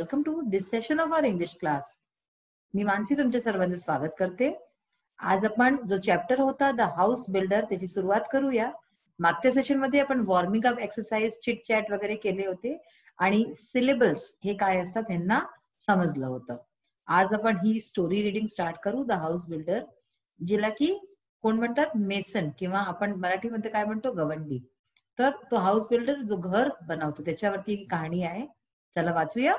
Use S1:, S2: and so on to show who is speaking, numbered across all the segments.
S1: Welcome to this session of our English class. मी मानसी तुमच्या सर्वांचे स्वागत करते. आज आपण जो चॅप्टर होता द हाऊस बिल्डर त्याची सुरुवात करूया. मागच्या सेशन मध्ये आपण warming up exercise, chit chat वगैरे केले होते आणि सिलेबल्स हे काय असतात ह्यांना समजलं होतं. आज आपण ही स्टोरी रिडिंग स्टार्ट करू, द हाऊस बिल्डर, जिला की कोण म्हणतात मेसन किंवा आपण मराठीमध्ये काय म्हणतो गवंडी. तर तो हाऊस बिल्डर जो घर बनवतो त्याच्यावरती ही कहाणी आहे. चला वाचूया.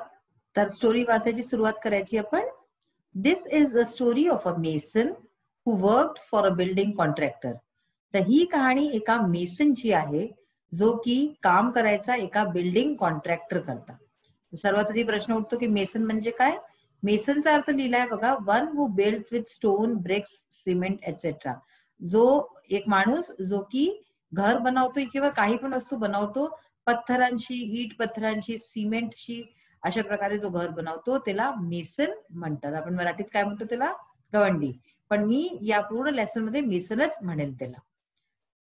S1: तर स्टोरी वाचायची सुरुवात करायची आपण. This is a story of a mason who worked for a building contractor. तर ही कहाणी एका मेसनची आहे जो की काम करायचा एका बिल्डिंग कॉन्ट्रॅक्टर करता. सर्वात आधी प्रश्न उठतो की मेसन म्हणजे काय. मेसनचा अर्थ लिहिलाय बघा, one who builds with stone, bricks, cement etcetera. जो एक माणूस जो की घर बनवतो किंवा काही पण वस्तू बनवतो पत्थरांशी, ईट पत्थरांशी, सिमेंटशी, अशा प्रकारे जो घर बनवतो त्याला मेसन म्हणतात. आपण मराठीत काय म्हणतो त्याला, गवंडी, पण मी या पूर्ण लेसन मध्ये मेसनच म्हणेल त्याला.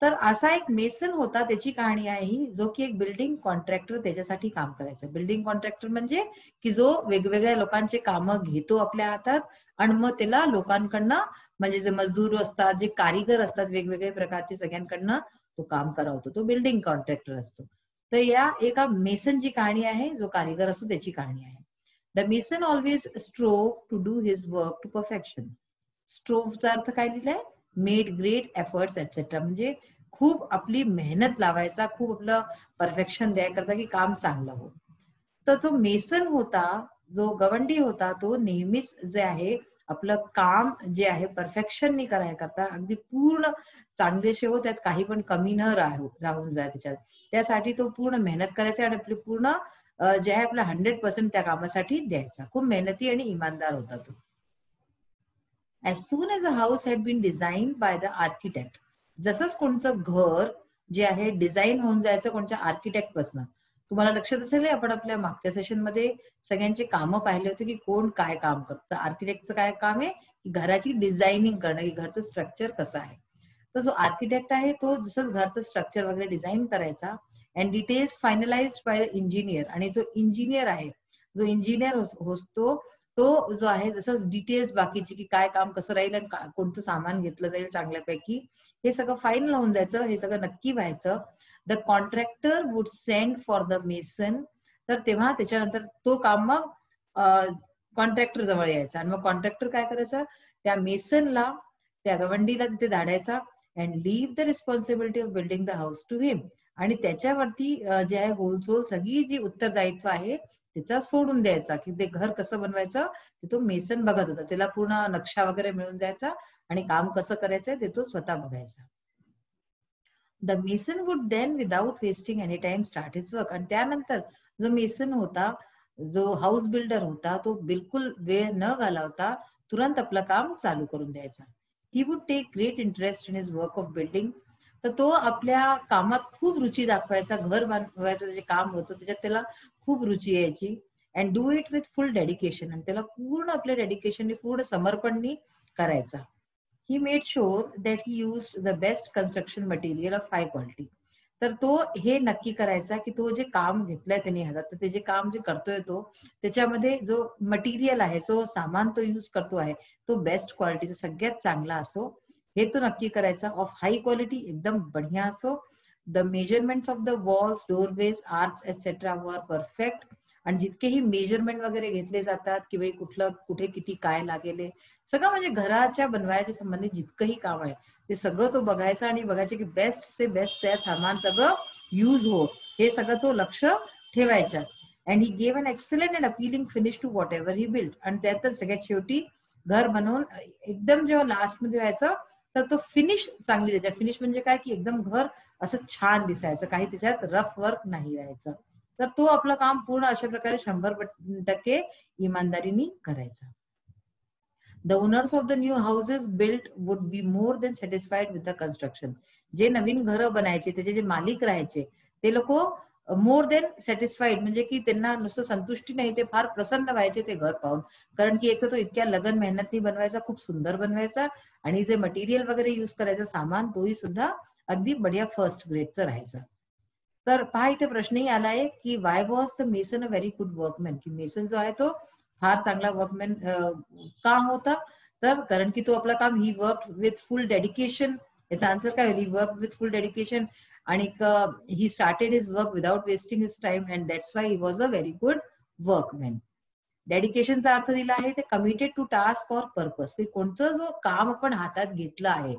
S1: तर असा एक मेसन होता, त्याची कहाणी आहे ही, जो की एक बिल्डिंग कॉन्ट्रॅक्टर त्याच्यासाठी काम करायचा. बिल्डिंग कॉन्ट्रॅक्टर म्हणजे की जो वेगवेगळ्या लोकांचे कामं घेतो आपल्या हातात आणि मग त्याला लोकांकडनं, म्हणजे जे मजदूर असतात, जे कारीगर असतात वेगवेगळ्या प्रकारचे, सगळ्यांकडनं तो काम करावतो, तो बिल्डिंग कॉन्ट्रॅक्टर असतो. तर या एका मेसनची कहाणी आहे, जो कारीगर असतो त्याची कहाणी आहे. The mason always strove to do his work to perfection. स्ट्रोवचा अर्थ काय लिहिलाय, मेड ग्रेट एफर्ट्स एटसेट्रा, म्हणजे खूप आपली मेहनत लावायचा, खूप आपलं परफेक्शन द्याय करता की काम चांगलं हो. तर जो मेसन होता, जो गवंडी होता, तो नेहमीच जे आहे आपलं काम जे आहे परफेक्शननी करायला करता, अगदी पूर्ण चांगलेशे हो, त्यात काही पण कमी न राहून जाय त्याच्यात. त्यासाठी तो पूर्ण मेहनत करायचा आणि आपली पूर्ण जे आहे आपलं 100% त्या कामासाठी द्यायचा. खूप मेहनती आणि इमानदार होता तो. As soon as a house had been designed by the architect, जसंच कोणचं घर जे आहे डिझाईन होऊन जायचं कोणत्या आर्किटेक्ट पासून. तुम्हाला लक्षात असेल आपण आपल्या मागच्या सेशन मध्ये सगळ्यांचे कामं पाहिले होते की कोण काय काम करतं. आर्किटेक्टचं काय काम आहे की घराची डिझायनिंग करणं, की घरचं स्ट्रक्चर कसं आहे. तर जो आर्किटेक्ट आहे तो जसं घरचं स्ट्रक्चर वगैरे डिझाईन करायचा अँड डिटेल्स फायनलाइज्ड बाय इंजिनियर. आणि जो इंजिनियर आहे, जो इंजिनियर असतो तो जो आहे जसं डिटेल्स बाकीची की काय काम कसं राहील आणि कोणतं सामान घेतलं जाईल चांगल्यापैकी, हे सगळं फायनल होऊन जायचं, हे सगळं नक्की व्हायचं. The contractor would send for the mason. तर तेव्हा त्याच्यानंतर तो काम मग कॉन्ट्रॅक्टर जवळ यायचा आणि मग कॉन्ट्रॅक्टर काय करायचा, त्या मेसनला, त्या गवंडीला तिथे धाडायचा and leave the responsibility of building the house to him. आणि त्याच्यावरती जे आहे होलसोल सगळी जी उत्तरदायित्व आहे त्याचा सोडून द्यायचा, की ते घर कसं बनवायचं ते तो मेसन बघत होता. त्याला पूर्ण नक्षा वगैरे मिळून जायचा आणि काम कसं करायचंय ते तो स्वतः बघायचा. The mason would then without wasting any time start his work. आणि त्यानंतर जो मेसन होता, जो हाऊस बिल्डर होता, तो बिलकुल वेळ न घालवता तुरंत आपलं काम चालू करून द्यायचा. He would take great interest in his work of building. तर तो आपल्या कामात खूप रुची दाखवायचा. घर बांधवायचं जे काम होतं त्याच्यात त्याला खूप रुची यायची. And do it with full dedication. आणि त्याला पूर्ण आपल्या डेडिकेशननी, पूर्ण समर्पणनी करायचा. He made sure that he used the best construction material of high quality. तर तो हे नक्की करायचा की तो जे काम घेतलंय त्यांनी हातात, तर ते जे काम जे करतोय तो त्याच्यामध्ये जो मटेरियल आहे, जो सामान तो युज करतो आहे, तो बेस्ट क्वालिटीचा, सगळ्यात चांगला असो, हे तो नक्की करायचा. ऑफ हाय क्वालिटी, एकदम बढ़िया असो. The measurements of the walls, doorways, arch etcetera वर परफेक्ट. आणि जितकेही मेजरमेंट वगैरे घेतले जातात की भाई कुठलं कुठे किती काय लागेल, सगळं म्हणजे घराच्या बनवायच्या संबंधित जितकंही काम आहे ते सगळं तो बघायचा आणि बघायचे की बेस्ट से बेस्ट त्या सामान सगळं यूज हो, हे सगळं तो लक्ष ठेवायचा. And he gave an excellent and appealing finish to whatever he build. आणि त्यात सगळ्यात शेवटी घर बनवून एकदम जेव्हा लास्ट मध्ये व्हायचं तर तो फिनिश चांगली द्यायचा. फिनिश म्हणजे काय की एकदम घर असं छान दिसायचं, काही त्याच्यात रफ वर्क नाही राहायचं. तर तो आपलं काम पूर्ण अशा प्रकारे 100% इमानदारीने करायचा. The owners of the new houses built would be more than satisfied with the construction. जे नवीन घरं बनायचे, त्याचे जे मालिक राहायचे, ते लोक मोर देन सॅटिस्फाईड, म्हणजे की त्यांना नुसतं संतुष्टी नाही, ते फार प्रसन्न व्हायचे ते घर पाहून. कारण की एक तर तो इतक्या लगन मेहनतनी बनवायचा, खूप सुंदर बनवायचा, आणि जे मटेरियल वगैरे युज करायचं सामान, तोही सुद्धा अगदी बढिया फर्स्ट ग्रेडचं राहायचं. तर पहा इथे प्रश्नही आलाय की why was the mason a very good workman, की मेसन जो आहे तो फार चांगला वर्कमॅन का होता, तर कारण की तो आपलं काम he work with full dedication. याचा आन्सर काय होईल? He work with full dedication आणि he started his work without wasting his time and that's why he was a very good workman. डेडिकेशनचा अर्थ दिला आहे ते committed to task or purpose, की कोणतं जो काम आपण हातात घेतलं आहे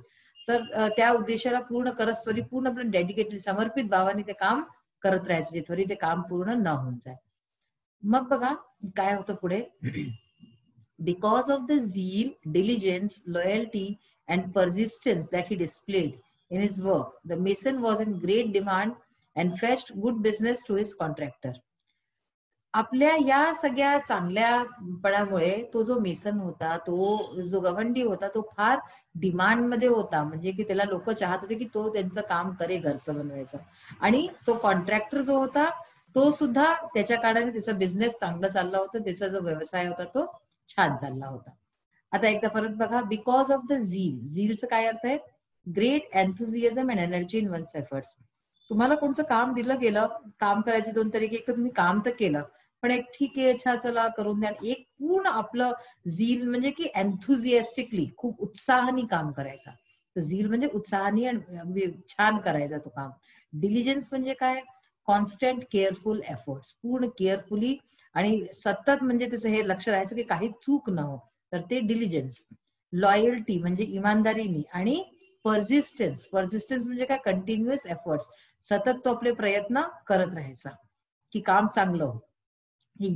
S1: तर त्या उद्देशाला पूर्ण करत पूर्ण आपण डेडिकेटली समर्पित भावाने ते काम करत राहायचं, जिथवरी ते काम पूर्ण न होऊन जाय. मग बघा काय होतं पुढे. Because of the zeal, diligence, loyalty and persistence that he displayed in his work, the mason was in great demand and faced good business to his contractor. आपल्या या सगळ्या चांगल्यापणामुळे तो जो मेसन होता, तो जो गवंडी होता, तो फार डिमांड मध्ये होता. म्हणजे की त्याला लोक चाहत होते की तो त्यांचं काम करे घरचं बनवायचं. आणि तो कॉन्ट्रॅक्टर जो होता तो सुद्धा त्याच्या काळाने त्याचा बिझनेस चांगला चालला होता, त्याचा जो व्यवसाय होता तो छान चालला होता. आता एकदा परत बघा, बिकॉज ऑफ द झील. झीलचं काय अर्थ आहे? Great enthusiasm and energy in one's efforts. तुम्हाला कोणतं काम दिलं गेलं, काम करायचे दोन तरीके, एक तर तुम्ही काम तर केलं, पण एक ठीक आहे अच्छा चला करून द्या. एक पूर्ण आपलं झील म्हणजे की एन्थुझियास्टिकली खूप उत्साहाने काम करायचा. तर झील म्हणजे उत्साहाने आणि अगदी छान करायचा तो काम. डिलिजन्स म्हणजे काय? कॉन्स्टंट केअरफुल एफर्ट्स, पूर्ण केअरफुली आणि सतत म्हणजे त्याचं हे लक्ष राहायचं की काही चूक न हो, तर ते डिलिजन्स. लॉयल्टी म्हणजे इमानदारीनी आणि परसिस्टन्स. परसिस्टन्स म्हणजे काय? कंटिन्युअस एफर्ट्स, सतत तो आपले प्रयत्न करत राहायचा की काम चांगलं हो.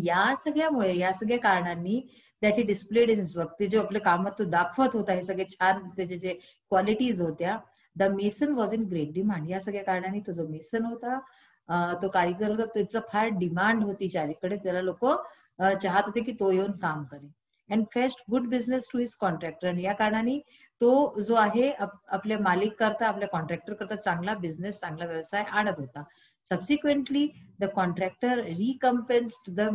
S1: या सगळ्यामुळे, या सगळ्या कारणांनी that he displayed in his work, ते जे आपल्या कामात तो दाखवत होता, हे सगळे छान त्याचे जे क्वालिटीज होत्या. The mason was in great demand. या सगळ्या कारणांनी तो जो मेसन होता, तो कारीगर होता, त्याचं फार डिमांड होती चारीकडे. त्याला लोक चाहत होते की तो येऊन काम करे. And fetched good business to his contractor. आणि या कारणाने तो जो आहे आपल्या मालिक करता, आपल्या कॉन्ट्रॅक्टर करता चांगला बिझनेस, चांगला व्यवसाय आणत होता. Subsequently the contractor recompensed the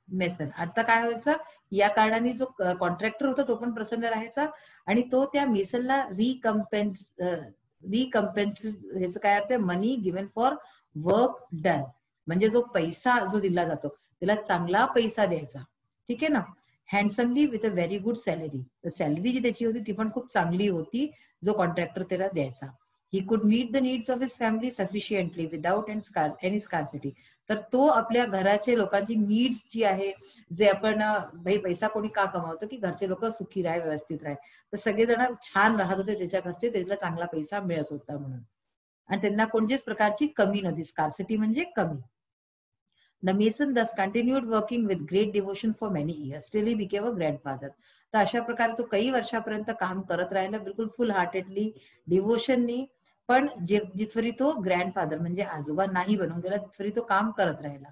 S1: mason. आता काय व्हायचं? या कारणाने जो कॉन्ट्रॅक्टर होता तो पण प्रसन्न राहायचा आणि तो त्या मेसनला रिकम्पेन्स ह्याचं काय अर्थ आहे? मनी गिव्हन फॉर वर्क डन. म्हणजे जो पैसा जो दिला जातो त्याला चांगला पैसा द्यायचा. ठीक आहे ना? Handsomely with a very good salary. तर सॅलरी जी त्याची होती ती पण खूप चांगली होती, जो कॉन्ट्रॅक्टर त्याला द्यायचा. He could meet the needs of his family sufficiently without any scarcity. तर तो आपल्या घराचे लोकांची नीड्स जी आहे, जे आपण भाई पैसा कोणी का कमावतो की घरचे लोक सुखी राहाय, व्यवस्थित राहाय, तर सगळेजण छान राहत होते त्याच्या घरचे, त्याला चांगला पैसा मिळत होता म्हणून. आणि त्यांना कोणत्याच प्रकारची कमी नव्हती. स्कार्सिटी म्हणजे कमी. The mason thus continued working with great devotion for many years till he became a grandfather. तर अशा प्रकारे तो काही वर्षापर्यंत काम करत राहिला, बिलकुल फुल हार्टेडली, डिवोशननी. पण जिथवरी तो ग्रँडफादर म्हणजे आजोबा नाही बनून गेला, तिथवरी तो काम करत राहिला.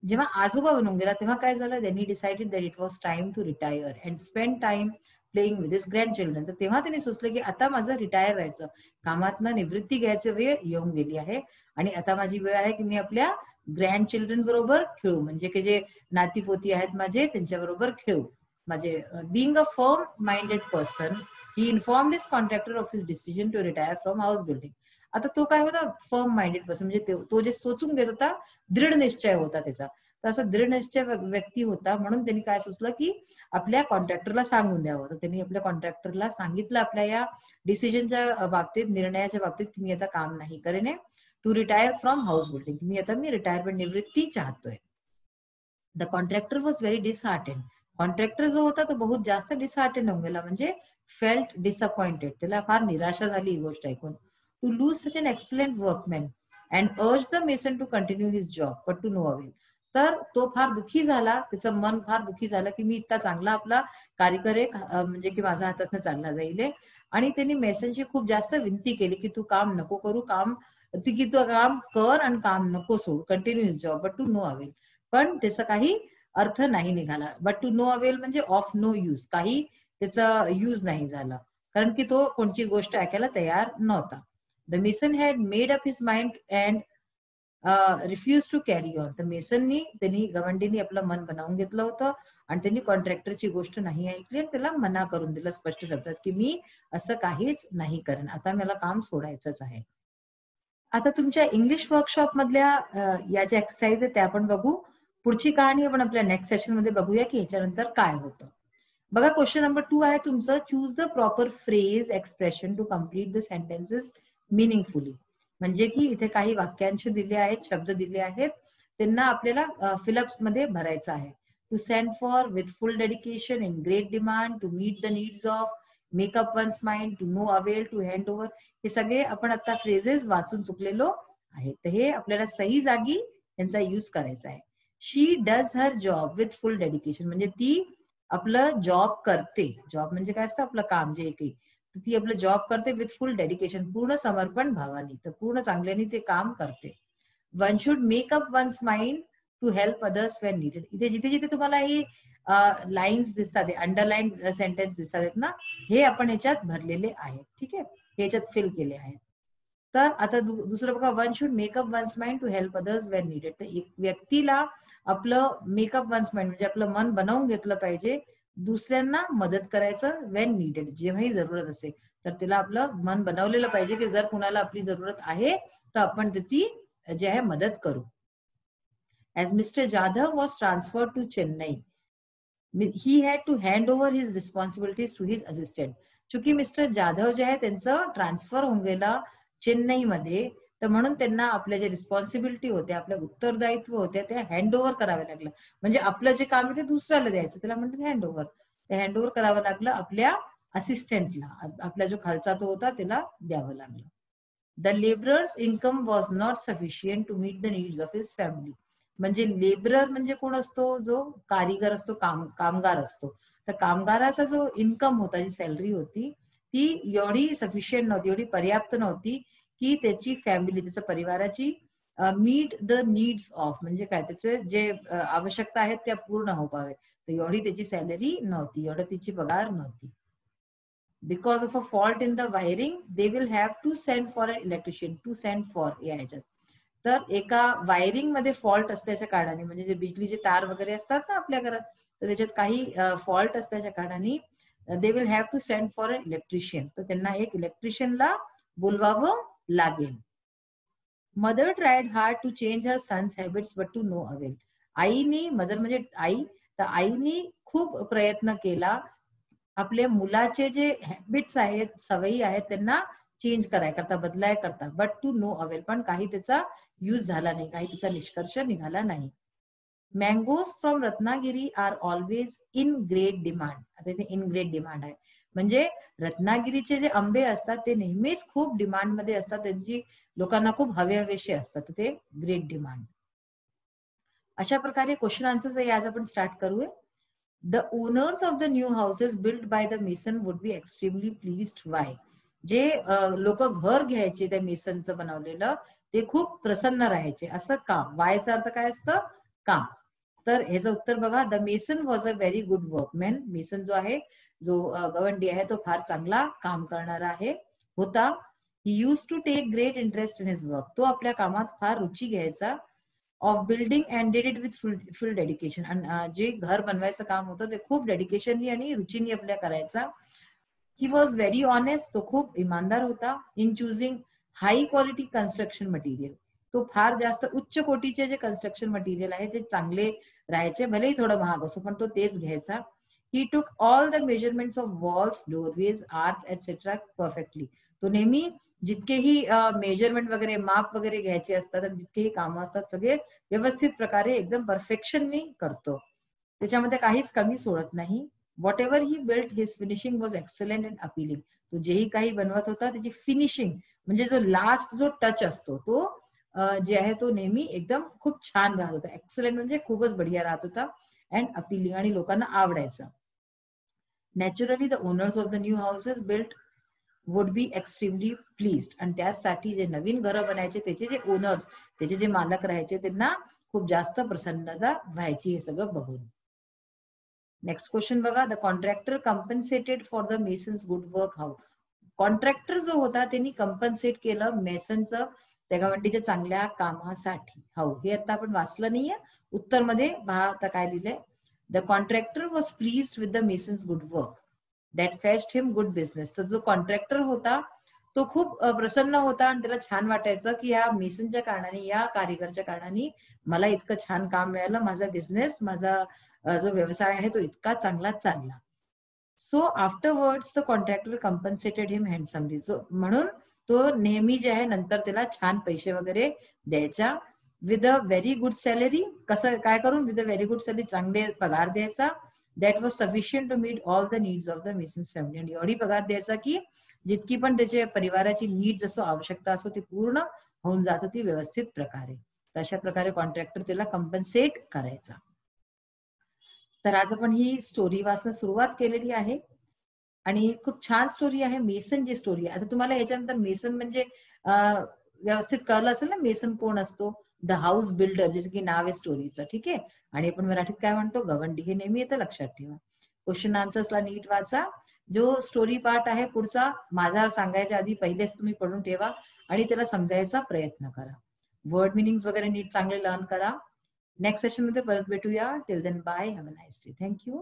S1: जेव्हा आजोबा बनून गेला तेव्हा काय झालं? त्यांनी decided that it was time to retire and spend time playing with his grandchildren. तर तेव्हा त्यांनी सुचलं की आता माझं रिटायर व्हायचं, कामातनं निवृत्ती घ्यायची वेळ येऊन गेली आहे आणि आता माझी वेळ आहे की मी आपल्या ग्रँड चिल्ड्रन बरोबर खेळू, म्हणजे की जे नाती पोती आहेत माझे त्यांच्या बरोबर खेळू. माझे being a firm minded person, he informed his contractor of his decision to retire from house building. आता तो काय होता? फर्म माइंडेड पर्सन, म्हणजे तो जे सोचून घेत होता, दृढ निश्चय होता त्याचा. तर असा दृढ निश्चय व्यक्ती होता, म्हणून त्यांनी काय सुचलं की आपल्या कॉन्ट्रॅक्टरला सांगून द्यावं. तर त्यांनी आपल्या कॉन्ट्रॅक्टरला सांगितलं आपल्या या डिसिजनच्या बाबतीत, निर्णयाच्या बाबतीत, की मी आता काम नाही करेन, to retire from house building. मी रिटायरमेंट, निवृत्ती चाहतोय. The contractor was very disheartened. Contractor जो होता तो बहुत जास्त डिसहार्टेड होऊन गेला, म्हणजे फेल्ट डिसअपॉइंटेड. त्याला फार निराशा झाली ही गोष्ट ऐकून. To lose such an excellent workman and urge the mason to continue his job but to no avail. तर तो फार दुःखी झाला, त्याचं मन फार दुःखी झालं की मी इतका चांगला आपला कार्यकर एक म्हणजे की माझ्या हातातनं चालला जाईल. आणि त्यांनी मेसनची खूप जास्त विनंती केली की तू काम नको करू, की तू काम कर आणि काम नको सोडू, continue his job but to no avail. पण त्याचा काही अर्थ नाही निघाला. बट टू नो अवेल म्हणजे ऑफ नो यूज, काही त्याचा यूज नाही झाला, कारण की तो कोणची गोष्ट ऐकायला तयार नव्हता. The mason had made up his mind and refuse to carry on. तर त्यांनी गवंडीनी आपलं मन बनवून घेतलं होतं आणि त्यांनी कॉन्ट्रॅक्टरची गोष्ट नाही ऐकली आणि त्याला मना करून दिलं स्पष्ट शब्दात की मी असं काहीच नाही करेन, आता मला काम सोडायचंच आहे. आता तुमच्या इंग्लिश वर्कशॉप मधल्या या ज्या एक्सरसाइज आहेत त्या आपण बघू. पुढची कहाणी आपण आपल्या नेक्स्ट सेशन मध्ये बघूया की ह्याच्यानंतर काय होतं. बघा क्वेश्चन नंबर 2 आहे तुमचं, choose the proper phrase expression to complete the sentences meaningfully. म्हणजे की इथे काही वाक्यांश दिले आहेत, शब्द दिले आहेत, त्यांना आपल्याला फिलअप्स मध्ये भरायचं आहे. To send for, with full dedication, in great demand, to meet the needs of, make up one's mind, to no avail, to hand over. हे सगळे आपण आता फ्रेजेस वाचून चुकलेलो आहे, तर हे आपल्याला सही जागी त्यांचा यूज करायचा आहे. She does her job with full dedication, म्हणजे ती आपलं जॉब करते. जॉब म्हणजे काय असतं, आपलं काम जे काही, ती आपलं जॉब करते विथ फुल डेडिकेशन, पूर्ण समर्पण भावाने, तर पूर्ण चांगल्याने ते काम करते. One should make up one's mind to help others when needed. इथे जिथे जिथे तुम्हाला ही लाईन्स दिसतात, अंडरलाईन सेंटेन्स दिसतात ना, हे आपण याच्यात भरलेले आहेत. ठीक आहे, हे याच्यात फिल केले आहेत. तर आता दुसरं बघा, one should make up one's mind to help others when needed. तर एक व्यक्तीला आपलं मेकअप वन्स माइंड म्हणजे आपलं मन बनवून घेतलं पाहिजे दुसऱ्यांना मदत करायचं वेन नीडेड, जेव्हाही जरूरत असेल तर तिला आपलं मन बनवलेलं पाहिजे की जर कुणाला आपली जरूरत आहे तर आपण त्याची जे आहे मदत करू. As Mr. Jadhav was transferred to Chennai, he had to hand over his responsibilities to his assistant. चूंकि मिस्टर जाधव जे आहे त्यांचं ट्रान्सफर होऊन गेला चेन्नईमध्ये, तर म्हणून त्यांना आपल्या ज्या रिस्पॉन्सिबिलिटी होत्या, आपल्या उत्तरदायित्व होत्या, त्या हँड ओव्हर कराव्या लागलं. म्हणजे आपलं जे काम आहे ते दुसऱ्याला द्यायचं, त्याला म्हणतात हँड ओव्हर. ते हँड ओव्हर करावं लागलं आपल्या असिस्टंटला, आपला जो खालचा तो होता त्याला द्यावं लागलं. The labourer's income was not sufficient to meet the needs of his family. म्हणजे लेबरर म्हणजे कोण असतो, जो कारीगर असतो, कामगार असतो. तर कामगाराचा जो इन्कम होता, जी सॅलरी होती, ती एवढी सफिशियंट नव्हती, एवढी पर्याप्त नव्हती की त्याची फॅमिली, त्याच्या परिवाराची मीट द नीड्स ऑफ, म्हणजे काय, त्याचे जे आवश्यकता आहेत त्या पूर्ण हो पावे, तर एवढी त्याची सॅलरी नव्हती, एवढं तिची पगार नव्हती. Because of a fault in the wiring they will have to send for an electrician. To send for या ह्याच्यात, तर एका वायरिंग मध्ये फॉल्ट असल्याच्या कारणाने, म्हणजे जे बिजलीचे तार वगैरे असतात ना आपल्या घरात, तर त्याच्यात काही फॉल्ट असल्याच्या कारणाने they will have to send for an electrician, तर त्यांना एक इलेक्ट्रिशियनला बोलवावं लागेल. Mother tried hard to change her son's habits but to no avail. आईनी, मदर म्हणजे आई, तर आईनी खूप प्रयत्न केला आपल्या मुलाचे जे हॅबिट्स आहेत, सवयी आहेत, त्यांना चेंज कराय करता, बदलाय करता, बट टू नो अवेल, पण काही त्याचा यूज झाला नाही, काही त्याचा निष्कर्ष निघाला नाही. Mangoes from Ratnagiri are always in great demand. आता इथे इन ग्रेट डिमांड आहे, म्हणजे रत्नागिरीचे जे आंबे असतात ते नेहमीच खूप डिमांड मध्ये असतात, त्यांची लोकांना खूप हवेहवेसे असतात, ते ग्रेट डिमांड. अशा प्रकारे क्वेश्चन आन्सर्स आज आपण स्टार्ट करूया. The owners of the new houses built by the mason would be extremely pleased. Why? जे लोक घर घ्यायचे त्या मेसनचं बनवलेलं, ते खूप प्रसन्न राहायचे. असं काम, वायचा अर्थ काय असतं, काम. तर ह्याचं उत्तर बघा, the mason was a very good workman. Mason जो आहे, जो गवंडी आहे, तो फार चांगला काम करणारा आहे, होता. He used to take great interest in his work. तो आपल्या कामात फार रुची घ्यायचा. Of building and did it with full dedication. आणि जे घर बनवायचं काम होतं ते खूप डेडिकेशननी आणि रुचीनी आपल्या करायचा. He was very honest. तो खूप इमानदार होता. In चुझिंग high quality construction material. तो फार जास्त उच्च कोटीचे जे कन्स्ट्रक्शन मटेरियल आहे ते चांगले राहायचे, भलेही थोडं महाग असो पण तो तेच घ्यायचा. ही टूक all the measurements of walls, doorways, arch etcetera perfectly. तो नेहमी जितकेही मेजरमेंट वगैरे, माप वगैरे घ्यायचे असतात आणि जितकेही कामं असतात सगळे व्यवस्थित प्रकारे एकदम परफेक्शननी करतो, त्याच्यामध्ये काहीच कमी सोडत नाही. What ever he built his finishing was excellent and appealing. तो जेही काही बनवत होता त्याची फिनिशिंग म्हणजे जो लास्ट जो टच असतो तो जे आहे तो नेहमी एकदम खूप छान राहत होता. एक्सलंट म्हणजे खूपच बढिया राहत होता, अँड अपीलिंग आणि लोकांना आवडायचा. Naturally the owners of the new houses built would be extremely pleased. आणि त्यासाठी जे नवीन घरं बनायचे त्याचे जे ओनर्स, त्याचे जे मालक राहायचे, त्यांना खूप जास्त प्रसन्नता व्हायची हे सगळं बघून. नेक्स्ट क्वेश्चन बघा, the contractor compensated for the mason's good work how. Contractor जो होता त्यांनी कम्पन्सेट केलं मेसनचं त्या गवंडीच्या चांगल्या कामासाठी. हाऊ हे आता आपण वाचलं नाहीये, उत्तर मध्ये पहा आता काय लिहिलंय. The contractor was pleased with the mason's good work that fetched him good business. तर जो कॉन्ट्रॅक्टर होता तो खूप प्रसन्न होता आणि त्याला छान वाटायचं की या मेसनच्या कारणाने, या कारिगरच्या कारणाने मला इतकं छान काम मिळालं, माझा बिझनेस, माझा जो व्यवसाय आहे तो इतका चांगला चालला. सो आफ्टरवर्ड्स द कॉन्ट्रॅक्टर कम्पन्सेटेड हिम हँडसमली. म्हणून तो नेहमी जे आहे नंतर त्याला छान पैसे वगैरे द्यायचा, with a very good salary. कसं काय करून? With a very good salary, चांगले पगार द्यायचा. That was sufficient to meet all the needs of the mason's family. आणि एवढी पगार द्यायचा की जितकी पण त्याच्या परिवाराची नीड असो, आवश्यकता असो, ती पूर्ण होऊन जात होती व्यवस्थित प्रकारे. तशा प्रकारे कॉन्ट्रॅक्टर त्याला कम्पन्सेट करायचा. तर आज आपण ही स्टोरी वाचणं सुरुवात केलेली आहे आणि खूप छान स्टोरी आहे. मेसन जी स्टोरी आहे, आता तुम्हाला याच्यानंतर मेसन म्हणजे व्यवस्थित कळलं असेल ना, मेसन कोण असतो? द हाऊस बिल्डर, जसं की नाव आहे स्टोरीचं. ठीक आहे. आणि आपण मराठीत काय म्हणतो? गवंडी. हे नेहमी येतं, लक्षात ठेवा. क्वेश्चन आन्सर्सला नीट वाचा. जो स्टोरी पार्ट आहे पुढचा माझा सांगायच्या आधी पहिलेच तुम्ही पढून ठेवा आणि त्याला समजायचा प्रयत्न करा. वर्ड मिनिंग्स वगैरे नीट चांगले लर्न करा. नेक्स्ट सेशन मध्ये परत भेटूया. Till then bye, have a nice day. Thank you.